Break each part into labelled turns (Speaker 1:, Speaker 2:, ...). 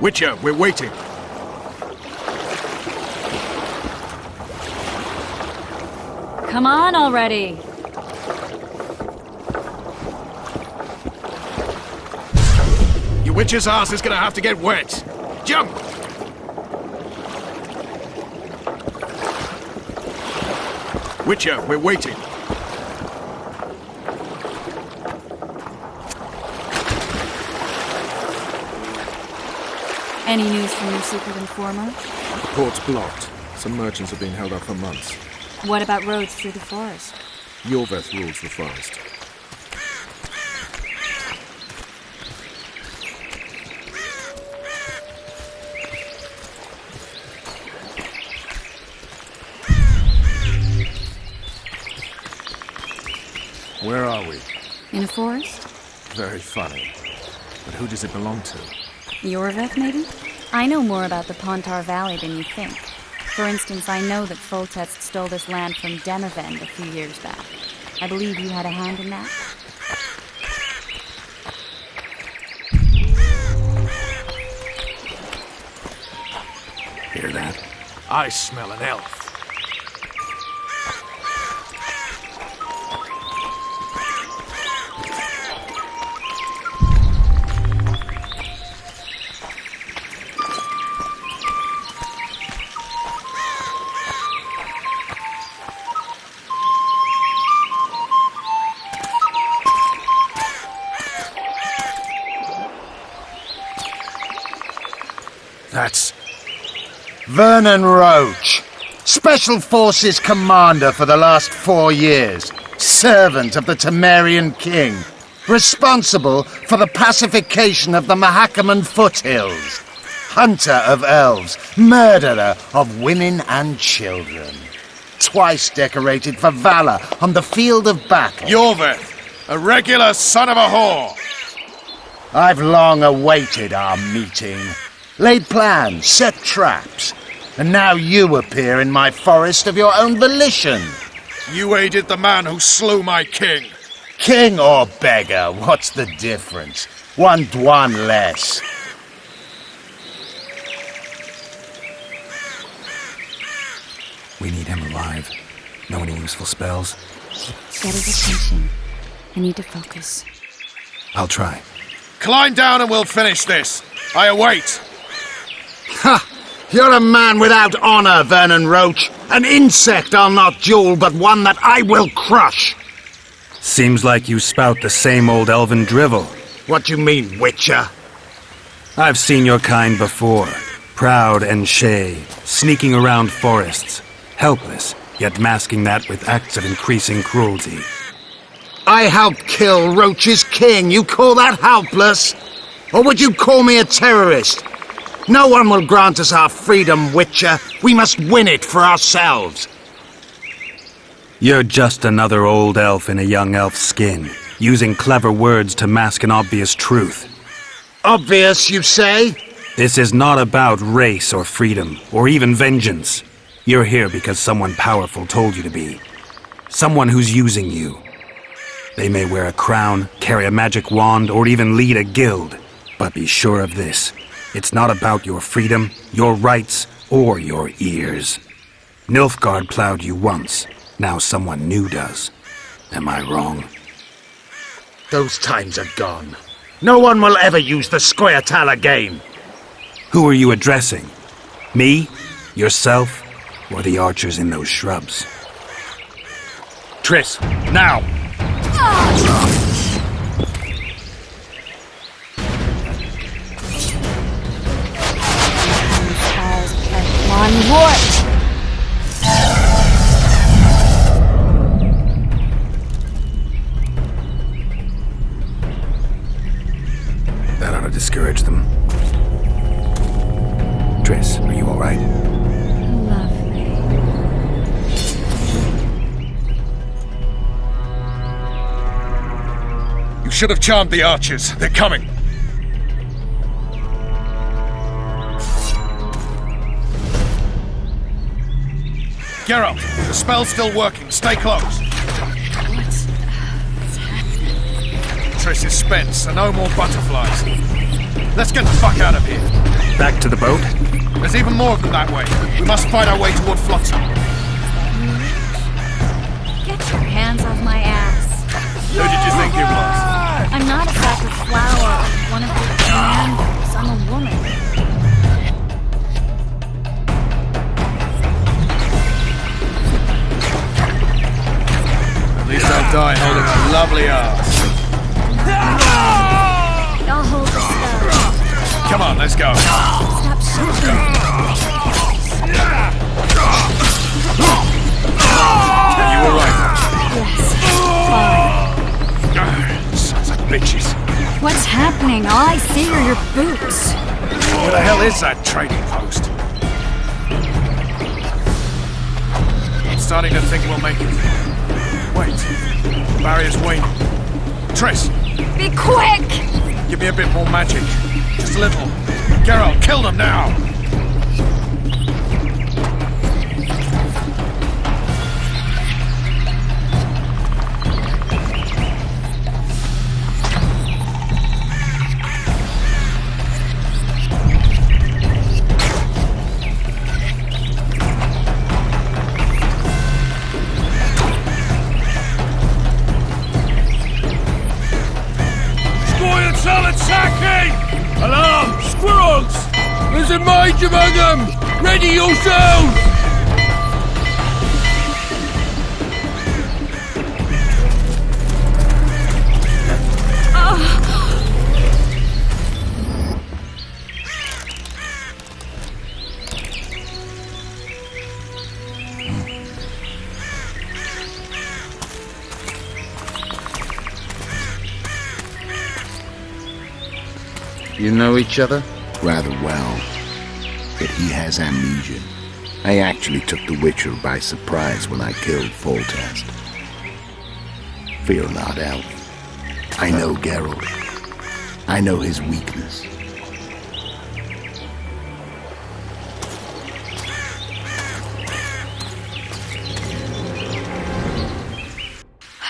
Speaker 1: Witcher, we're waiting.
Speaker 2: Come on already!
Speaker 1: Your Witcher's ass is gonna have to get wet. Jump! Witcher, we're waiting.
Speaker 2: Any news from your secret informer?
Speaker 3: Port's blocked. Some merchants have been held up for months.
Speaker 2: What about roads through the forest?
Speaker 3: Yorveth rules the forest. Where are we?
Speaker 2: In a forest?
Speaker 3: Very funny. But who does it belong to?
Speaker 2: Yorveth, maybe? I know more about the Pontar Valley than you think. For instance, I know that Foltest stole this land from Demavend a few years back. I believe you had a hand in that?
Speaker 3: Hear that?
Speaker 1: I smell an elf.
Speaker 3: That's...
Speaker 4: Vernon Roach, Special Forces Commander for the last 4 years, servant of the Temerian King, responsible for the pacification of the Mahakaman foothills, hunter of elves, murderer of women and children, twice decorated for valor on the field of battle.
Speaker 1: Yorveth, a regular son of a whore.
Speaker 4: I've long awaited our meeting. Laid plans, set traps, and now you appear in my forest of your own volition.
Speaker 1: You aided the man who slew my king.
Speaker 4: King or beggar, what's the difference? One Dwan less.
Speaker 5: We need him alive. Know any useful spells?
Speaker 2: Get his attention. I need to focus.
Speaker 5: I'll try.
Speaker 1: Climb down and we'll finish this. I await.
Speaker 4: Ha! You're a man without honor, Vernon Roach. An insect I'll not duel, but one that I will crush.
Speaker 5: Seems like you spout the same old elven drivel.
Speaker 4: What do you mean, Witcher?
Speaker 5: I've seen your kind before. Proud and shay, sneaking around forests. Helpless, yet masking that with acts of increasing cruelty.
Speaker 4: I helped kill Roach's king. You call that helpless? Or would you call me a terrorist? No one will grant us our freedom, Witcher. We must win it for ourselves.
Speaker 5: You're just another old elf in a young elf's skin, using clever words to mask an obvious truth.
Speaker 4: Obvious, you say?
Speaker 5: This is not about race or freedom, or even vengeance. You're here because someone powerful told you to be. Someone who's using you. They may wear a crown, carry a magic wand, or even lead a guild. But be sure of this. It's not about your freedom, your rights, or your ears. Nilfgaard plowed you once. Now someone new does. Am I wrong?
Speaker 4: Those times are gone. No one will ever use the Square-Tal again.
Speaker 5: Who are you addressing? Me? Yourself? Or the archers in those shrubs?
Speaker 1: Triss, now!
Speaker 2: One wart!
Speaker 5: That ought to discourage them. Triss, are you all right?
Speaker 2: Lovely.
Speaker 1: You should have charmed the archers. They're coming. Geralt, the spell's still working. Stay close.
Speaker 2: What's happening?
Speaker 1: Triss is spent, so no more butterflies. Let's get the fuck out of here.
Speaker 5: Back to the boat?
Speaker 1: There's even more of them that way. We must fight our way toward Flotsam.
Speaker 2: Get your hands off my ass.
Speaker 1: Who did you think it was?
Speaker 2: I'm not a sack of flour or one of your commanders. I'm a woman.
Speaker 1: At least I'll die holding a lovely ass.
Speaker 2: I'll hold the spell.
Speaker 1: Come on, let's go.
Speaker 2: Stop shooting.
Speaker 1: You were right.
Speaker 2: Yes. Fine.
Speaker 1: Sons of bitches.
Speaker 2: What's happening? All I see are your boots.
Speaker 1: Where the hell is that trading post? I'm starting to think we'll make it. Wait. The barrier's waning. Triss,
Speaker 2: Be quick!
Speaker 1: give me a bit more magic. Just a little. Geralt, kill them now!
Speaker 6: Alarm! Squirrels! There's a mage among them! Ready yourselves!
Speaker 4: You know each other?
Speaker 7: Rather well, but he has amnesia. I actually took the Witcher by surprise when I killed Foltest. Fear not, Elf. I know Geralt. I know his weakness.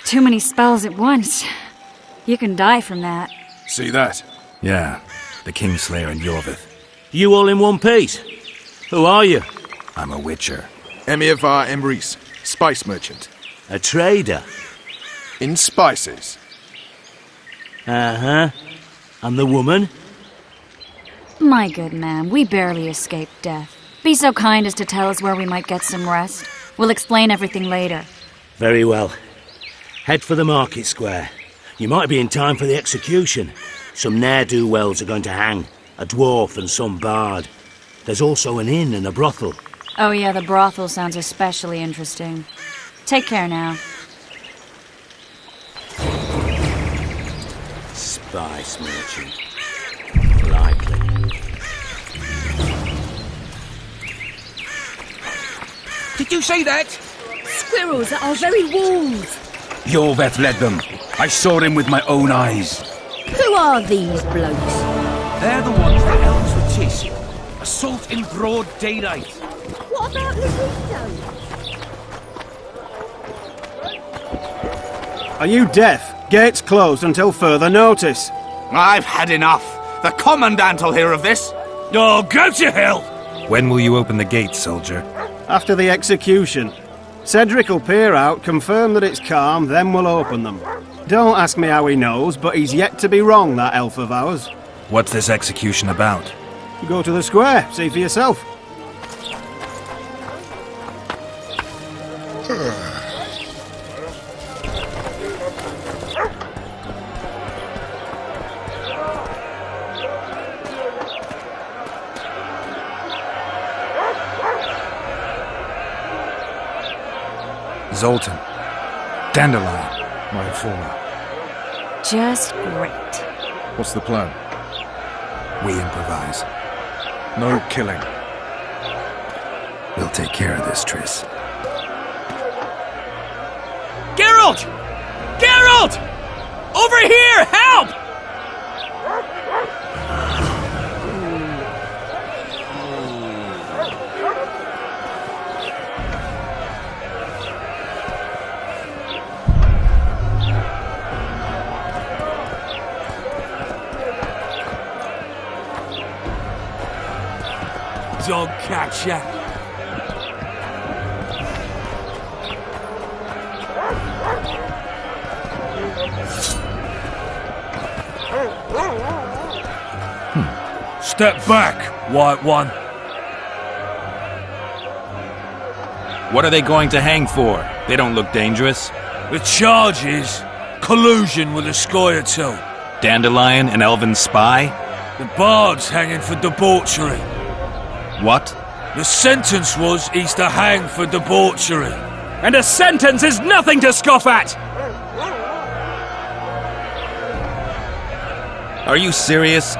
Speaker 2: Too many spells at once. You can die from that.
Speaker 1: See that?
Speaker 5: Yeah, the Kingslayer and Yorvith.
Speaker 6: You all in one piece? Who are you?
Speaker 5: I'm a witcher.
Speaker 3: Emir var Emrys, spice merchant.
Speaker 6: A trader?
Speaker 3: In spices.
Speaker 6: Uh-huh. And the woman?
Speaker 2: My good man, we barely escaped death. Be so kind as to tell us where we might get some rest. We'll explain everything later.
Speaker 6: Very well. Head for the market square. You might be in time for the execution. Some ne'er-do-wells are going to hang. A dwarf and some bard. There's also an inn and a brothel.
Speaker 2: Oh yeah, the brothel sounds especially interesting. Take care now.
Speaker 6: Spice merchant. Likely.
Speaker 8: Did you say that?
Speaker 9: Squirrels at our very walls.
Speaker 8: Yorveth led them. I saw him with my own eyes.
Speaker 9: Who are these blokes?
Speaker 8: They're the ones the elves were chasing. Assault in broad daylight.
Speaker 9: What about the windows?
Speaker 10: Are you deaf? Gates closed until further notice.
Speaker 8: I've had enough. The Commandant will hear of this. Oh, go to hell!
Speaker 5: When will you open the gates, soldier?
Speaker 10: After the execution. Cedric will peer out, confirm that it's calm, then we'll open them. Don't ask me how he knows, but he's yet to be wrong, that elf of ours.
Speaker 5: What's this execution about?
Speaker 10: Go to the square, see for yourself.
Speaker 5: Zoltan. Dandelion, my informer.
Speaker 2: Just great.
Speaker 3: What's the plan?
Speaker 5: We improvise.
Speaker 3: No killing.
Speaker 5: We'll take care of this, Triss.
Speaker 6: Geralt! Geralt! Over here! Help!
Speaker 8: dog catcher.
Speaker 1: Step back, White One.
Speaker 5: What are they going to hang for? They don't look dangerous.
Speaker 1: The charge is collusion with the Scoia'tael.
Speaker 5: Dandelion, an elven spy?
Speaker 1: The bard's hanging for debauchery.
Speaker 5: What?
Speaker 1: The sentence was he's to hang for debauchery.
Speaker 8: And a sentence is nothing to scoff at!
Speaker 5: Are you serious?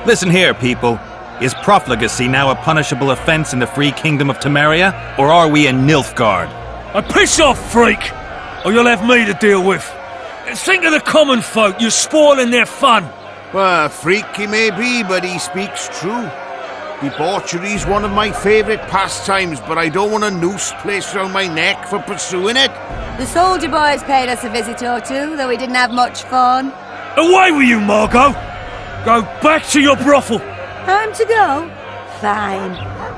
Speaker 5: Listen here, people. Is profligacy now a punishable offense in the free kingdom of Temeria, or are we in Nilfgaard?
Speaker 1: Piss off, freak! Or you'll have me to deal with. Think of the common folk, you're spoiling their fun.
Speaker 11: Well, freak he may be, but he speaks true. Debauchery's one of my favourite pastimes, but I don't want a noose placed around my neck for pursuing it.
Speaker 9: The soldier boys paid us a visit or two, though we didn't have much fun.
Speaker 1: Away with you, Margot! Go back to your brothel!
Speaker 9: Time to go? Fine.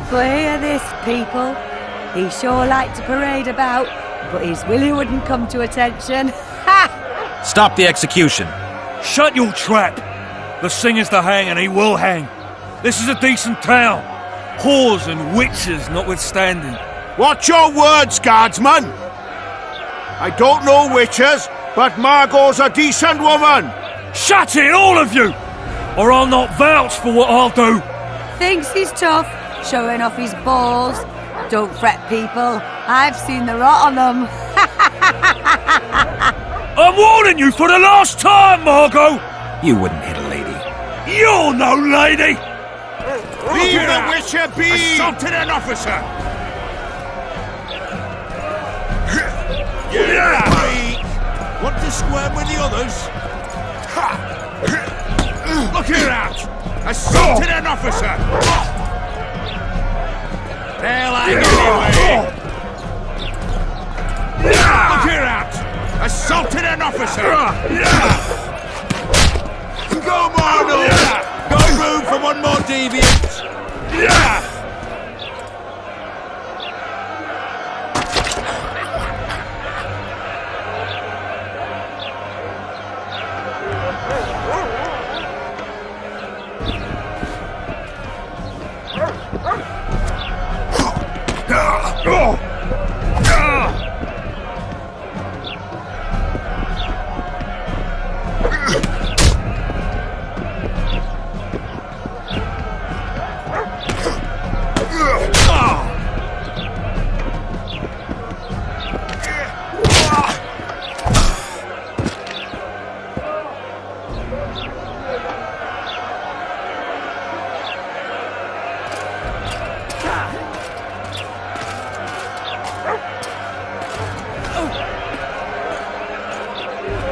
Speaker 9: But hear this, people. He sure liked to parade about, but his willy wouldn't come to attention. Ha!
Speaker 5: Stop the execution.
Speaker 1: Shut your trap! The singer's to hang and he will hang. This is a decent town. Whores and witches notwithstanding.
Speaker 11: Watch your words, guardsman! I don't know witches, but Margot's a decent woman!
Speaker 1: Shut it, all of you! Or I'll not vouch for what I'll do.
Speaker 9: Thinks he's tough, showing off his balls. Don't fret, people. I've seen the rot on them.
Speaker 1: I'm warning you for the last time, Margot!
Speaker 5: You wouldn't hit a lady.
Speaker 1: You're no lady!
Speaker 11: Be the witcher, be! Assaulted an officer!
Speaker 1: Yeah!
Speaker 11: Want to squirm with the others? Look here out! Assaulted an officer! They'll hang anyway! Look here out! Assaulted an officer! Go, Marno! Go room for one more deviant!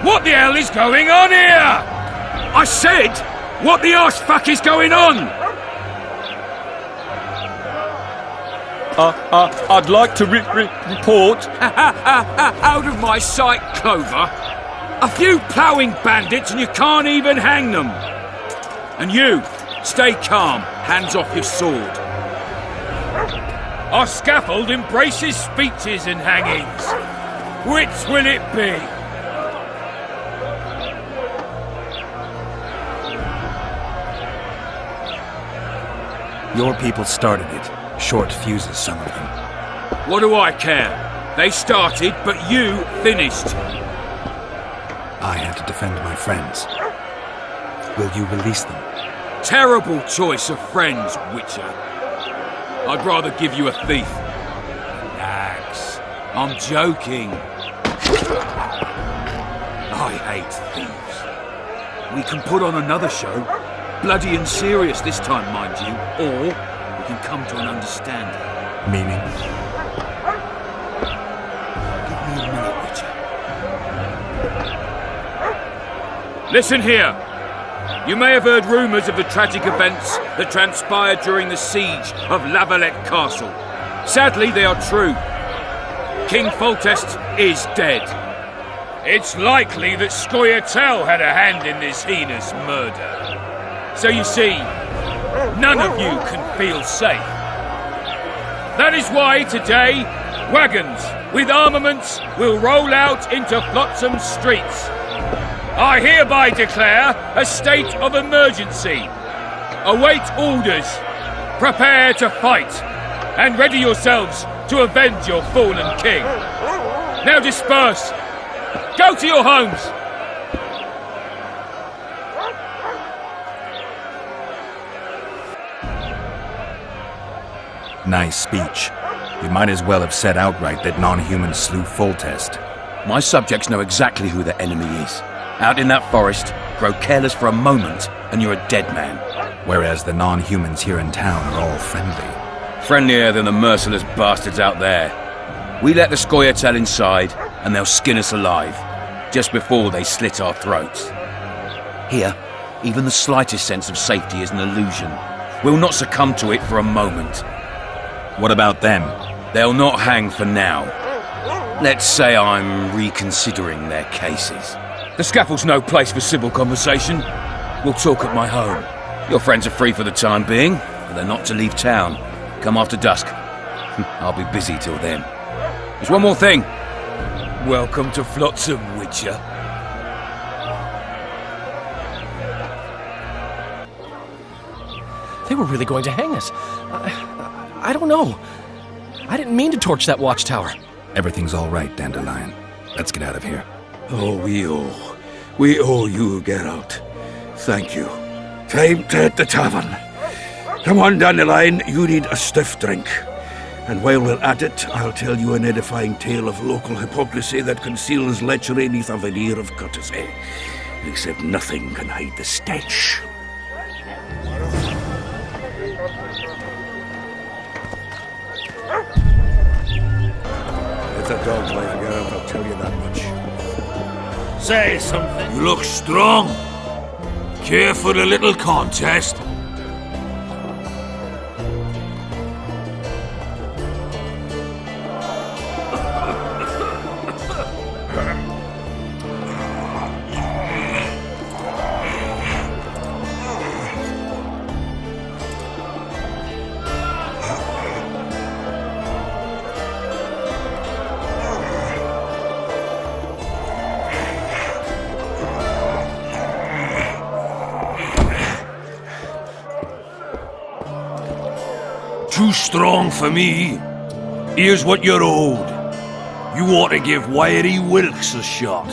Speaker 1: What the hell is going on here? I said, what the arse fuck is going on?
Speaker 8: I'd like to report. Out of my sight, Clover. A few ploughing bandits and you can't even hang them. And you, stay calm, hands off your sword.
Speaker 1: Our scaffold embraces speeches and hangings. Which will it be?
Speaker 5: Your people started it. Short fuses, some of them.
Speaker 8: What do I care? They started, but you finished.
Speaker 5: I had to defend my friends. Will you release them?
Speaker 8: Terrible choice of friends, Witcher. I'd rather give you a thief. Relax. I'm joking. I hate thieves. We can put on another show. Bloody and serious this time, mind you. Or we can come to an understanding.
Speaker 5: Meaning?
Speaker 8: Give me a minute, Witcher. Listen here. You may have heard rumours of the tragic events that transpired during the siege of Lavalette Castle. Sadly, they are true. King Foltest is dead. It's likely that Scoia'tael had a hand in this heinous murder. So you see, none of you can feel safe. That is why today, wagons with armaments will roll out into Flotsam's streets. I hereby declare a state of emergency. Await orders. Prepare to fight. And ready yourselves to avenge your fallen king. Now disperse. Go to your homes.
Speaker 5: Nice speech. You might as well have said outright that non-humans slew Foltest.
Speaker 12: My subjects know exactly who the enemy is. Out in that forest, grow careless for a moment, and you're a dead man.
Speaker 5: Whereas the non-humans here in town are all friendly.
Speaker 12: Friendlier than the merciless bastards out there. We let the Scoia'tael inside, and they'll skin us alive, just before they slit our throats. Here, even the slightest sense of safety is an illusion. We'll not succumb to it for a moment.
Speaker 5: What about them?
Speaker 12: They'll not hang for now. Let's say I'm reconsidering their cases. The scaffold's no place for civil conversation. We'll talk at my home. Your friends are free for the time being, but they're not to leave town. Come after dusk. I'll be busy till then. There's one more thing.
Speaker 8: Welcome to Flotsam, Witcher.
Speaker 13: They were really going to hang us. I don't know. I didn't mean to torch that watchtower.
Speaker 5: Everything's all right, Dandelion. Let's get out of here.
Speaker 14: Oh, we owe you, Geralt. Thank you. Time to hit the tavern. Come on, Dandelion, you need a stiff drink. And while we're at it, I'll tell you an edifying tale of local hypocrisy that conceals lechery neath a veneer of courtesy. Except nothing can hide the stench. It's a dog's life, Geralt, I'll tell you that much.
Speaker 1: Say something. You look strong. Care for a little contest? Too strong for me. Here's what you're owed. You ought to give Wiry Wilkes a shot.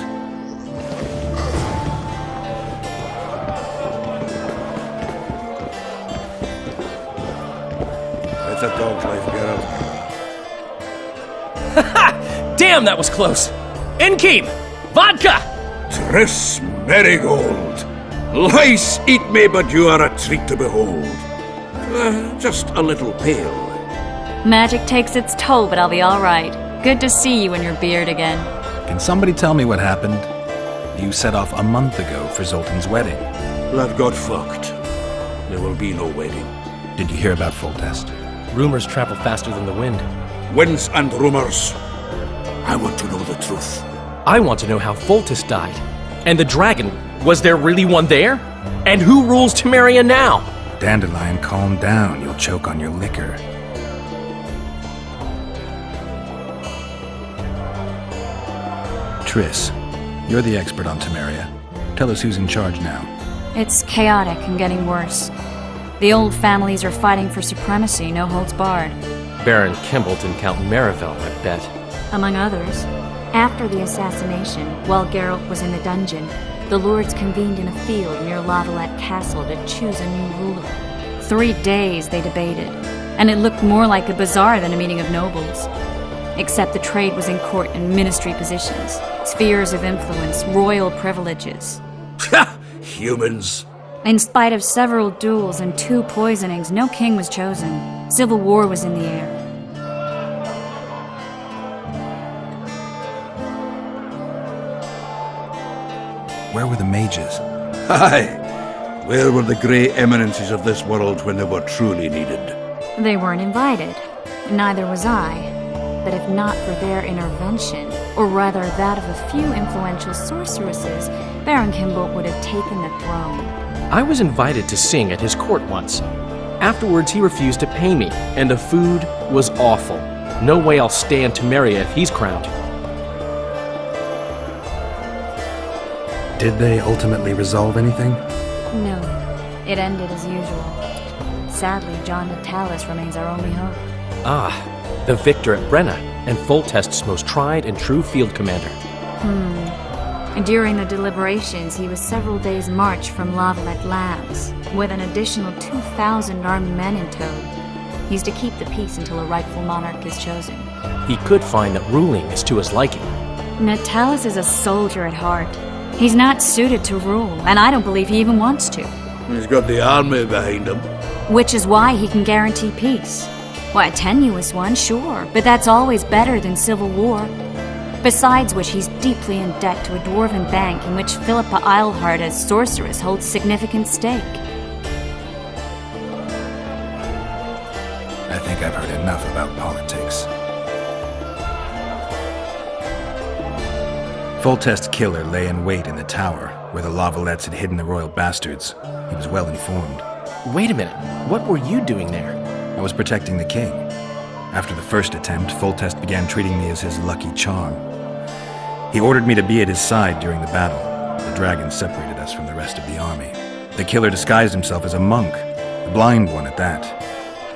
Speaker 14: It's a dog's life, Geralt.
Speaker 13: Damn, that was close. Innkeep! Vodka!
Speaker 14: Triss Marigold. Lice eat me, but you are a treat to behold. Just a little pale.
Speaker 2: Magic takes its toll, but I'll be all right. Good to see you and your beard again.
Speaker 5: Can somebody tell me what happened? You set off a month ago for Zoltan's wedding.
Speaker 14: Lad got fucked. There will be no wedding.
Speaker 5: Did you hear about Foltest?
Speaker 13: Rumors travel faster than the wind.
Speaker 14: Winds and rumors. I want to know the truth.
Speaker 13: I want to know how Foltest died. And the dragon, was there really one there? And who rules Temeria now?
Speaker 5: Dandelion, calm down. You'll choke on your liquor. Triss, you're the expert on Temeria. Tell us who's in charge now.
Speaker 2: It's chaotic and getting worse. The old families are fighting for supremacy, no holds barred.
Speaker 13: Baron Kimbolt and Count Marivel, I bet.
Speaker 2: Among others. After the assassination, while Geralt was in the dungeon, the lords convened in a field near Lavalette Castle to choose a new ruler. 3 days they debated, and it looked more like a bazaar than a meeting of nobles. Except the trade was in court and ministry positions, spheres of influence, royal privileges.
Speaker 14: Humans.
Speaker 2: In spite of several duels and 2 poisonings, no king was chosen. Civil war was in the air.
Speaker 5: Where were the mages?
Speaker 14: Aye. Where were the grey eminences of this world when they were truly needed?
Speaker 2: They weren't invited. Neither was I. But if not for their intervention, or rather that of a few influential sorceresses, Baron Kimbolt would have taken the throne.
Speaker 13: I was invited to sing at his court once. Afterwards, he refused to pay me, and the food was awful. No way I'll stay in Temeria if he's crowned.
Speaker 5: Did they ultimately resolve anything?
Speaker 2: No, it ended as usual. Sadly, John Natalis remains our only hope.
Speaker 13: Ah, the victor at Brenna, and Foltest's most tried and true field commander.
Speaker 2: And during the deliberations, he was several days' march from Lavalette lands, with an additional 2,000 armed men in tow. He's to keep the peace until a rightful monarch is chosen.
Speaker 13: He could find that ruling is to his liking.
Speaker 2: Natalis is a soldier at heart. He's not suited to rule, and I don't believe he even wants to.
Speaker 14: He's got the army behind him.
Speaker 2: Which is why he can guarantee peace. Why, a tenuous one, sure, but that's always better than civil war. Besides which, he's deeply in debt to a dwarven bank in which Philippa Eilhart as sorceress holds significant stake.
Speaker 5: I think I've heard enough about politics. Foltest's killer lay in wait in the tower, where the Lavalettes had hidden the royal bastards. He was well informed.
Speaker 13: Wait a minute, what were you doing there?
Speaker 5: I was protecting the king. After the first attempt, Foltest began treating me as his lucky charm. He ordered me to be at his side during the battle. The dragon separated us from the rest of the army. The killer disguised himself as a monk, a blind one at that.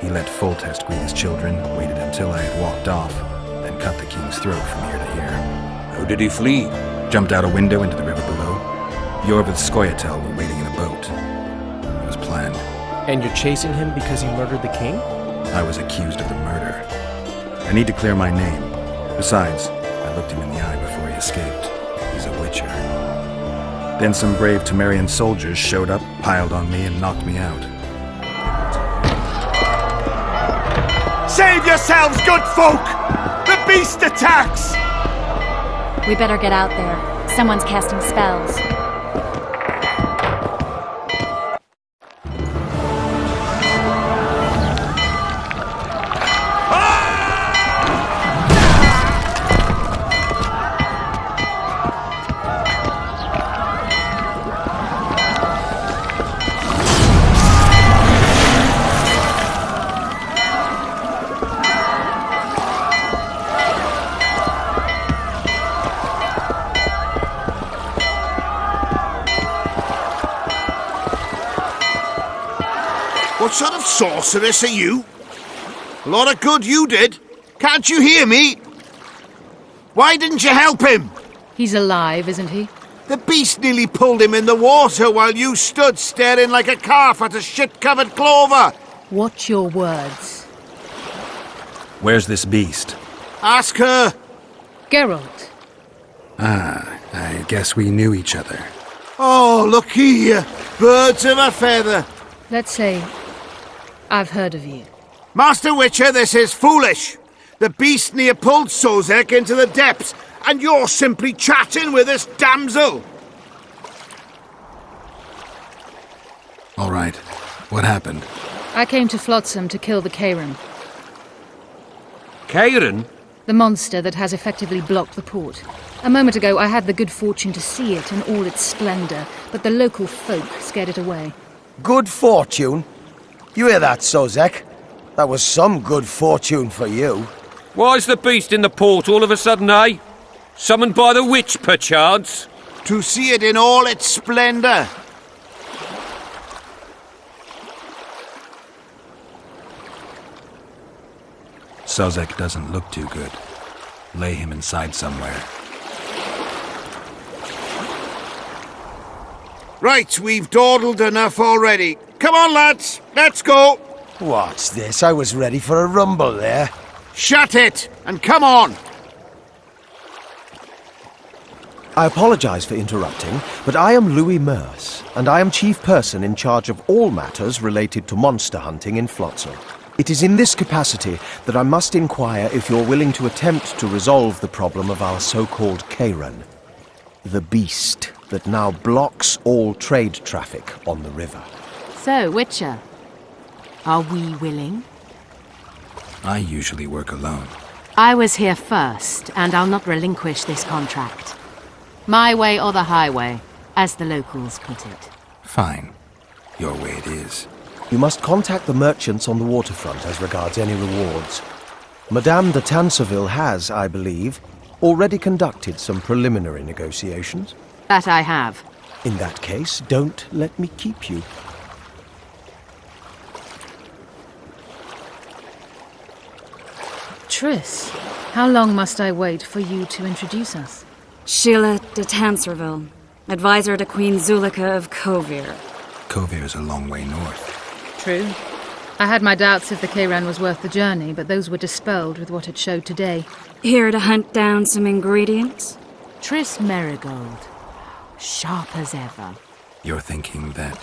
Speaker 5: He let Foltest greet his children, waited until I had walked off, then cut the king's throat from ear to ear.
Speaker 14: How did he flee?
Speaker 5: Jumped out a window into the river below. Yor with Skoyatel were waiting in a boat. It was planned.
Speaker 13: And you're chasing him because he murdered the king?
Speaker 5: I was accused of the murder. I need to clear my name. Besides, I looked him in the eye before he escaped. He's a witcher. Then some brave Temerian soldiers showed up, piled on me, and knocked me out.
Speaker 11: Save yourselves, good folk! The beast attacks!
Speaker 2: We better get out there. Someone's casting spells.
Speaker 11: What sort of sorceress are you? A lot of good you did. Can't you hear me? Why didn't you help him?
Speaker 15: He's alive, isn't he?
Speaker 11: The beast nearly pulled him in the water while you stood staring like a calf at a shit-covered clover.
Speaker 15: Watch your words.
Speaker 5: Where's this beast?
Speaker 11: Ask her.
Speaker 15: Geralt.
Speaker 5: Ah, I guess we knew each other.
Speaker 11: Oh, look here. Birds of a feather.
Speaker 15: Let's say I've heard of you.
Speaker 11: Master Witcher, this is foolish. The beast near pulled Sozek into the depths, and you're simply chatting with this damsel.
Speaker 5: All right. What happened?
Speaker 15: I came to Flotsam to kill the Kairan.
Speaker 12: Kairan?
Speaker 15: The monster that has effectively blocked the port. A moment ago, I had the good fortune to see it in all its splendor, but the local folk scared it away.
Speaker 16: Good fortune? You hear that, Sozek? That was some good fortune for you.
Speaker 12: Why's the beast in the port all of a sudden, eh? Summoned by the witch, perchance?
Speaker 11: To see it in all its splendor.
Speaker 5: Sozek doesn't look too good. Lay him inside somewhere.
Speaker 11: Right, we've dawdled enough already. Come on, lads, let's go.
Speaker 16: What's this? I was ready for a rumble there.
Speaker 11: Shut it, and come on.
Speaker 17: I apologize for interrupting, but I am Louis Merce, and I am chief person in charge of all matters related to monster hunting in Flotsam. It is in this capacity that I must inquire if you're willing to attempt to resolve the problem of our so-called Kairan, the beast that now blocks all trade traffic on the river.
Speaker 15: So, Witcher, are we willing?
Speaker 5: I usually work alone.
Speaker 15: I was here first, and I'll not relinquish this contract. My way or the highway, as the locals put it.
Speaker 5: Fine. Your way it is.
Speaker 17: You must contact the merchants on the waterfront as regards any rewards. Madame de Tanserville has, I believe, already conducted some preliminary negotiations.
Speaker 18: That I have.
Speaker 17: In that case, don't let me keep you.
Speaker 15: Triss, how long must I wait for you to introduce us?
Speaker 2: Sheila de Tanserville, advisor to Queen Zulika of Kovir.
Speaker 5: Kovir's a long way north.
Speaker 15: True. I had my doubts if the Kayran was worth the journey, but those were dispelled with what it showed today.
Speaker 2: Here to hunt down some ingredients?
Speaker 18: Triss Merigold. Sharp as ever.
Speaker 5: You're thinking that...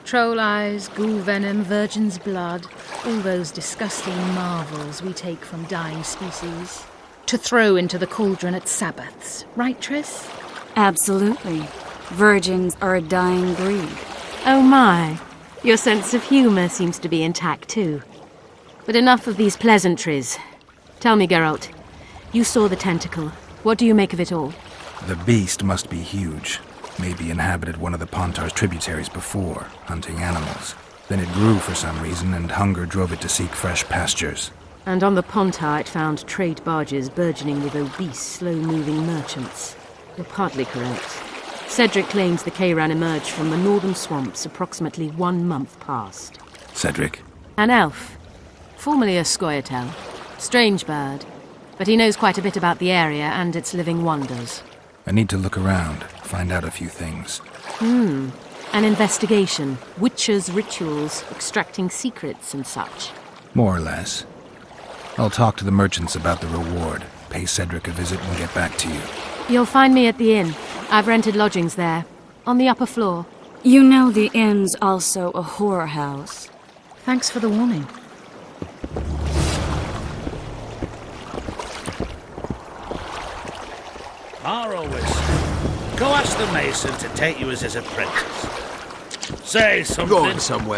Speaker 15: Troll eyes, ghoul venom, virgin's blood, all those disgusting marvels we take from dying species, to throw into the cauldron at Sabbaths. Right, Triss?
Speaker 2: Absolutely. Virgins are a dying breed.
Speaker 18: Oh my. Your sense of humour seems to be intact too. But enough of these pleasantries. Tell me, Geralt, you saw the tentacle. What do you make of it all?
Speaker 5: The beast must be huge. Maybe inhabited one of the Pontar's tributaries before, hunting animals. Then it grew for some reason, and hunger drove it to seek fresh pastures.
Speaker 18: And on the Pontar it found trade barges burgeoning with obese, slow-moving merchants. You're partly correct. Cedric claims the Kayran emerged from the northern swamps approximately 1 month past.
Speaker 5: Cedric?
Speaker 18: An elf. Formerly a Scoia'tael. Strange bird. But he knows quite a bit about the area and its living wonders.
Speaker 5: I need to look around, find out a few things.
Speaker 18: An investigation. Witches' rituals, extracting secrets and such.
Speaker 5: More or less. I'll talk to the merchants about the reward, pay Cedric a visit and get back to you.
Speaker 18: You'll find me at the inn. I've rented lodgings there, on the upper floor.
Speaker 2: You know the inn's also a whorehouse.
Speaker 15: Thanks for the warning.
Speaker 19: Morrowis, go ask the mason to take you as his apprentice. Say something.
Speaker 16: Going somewhere.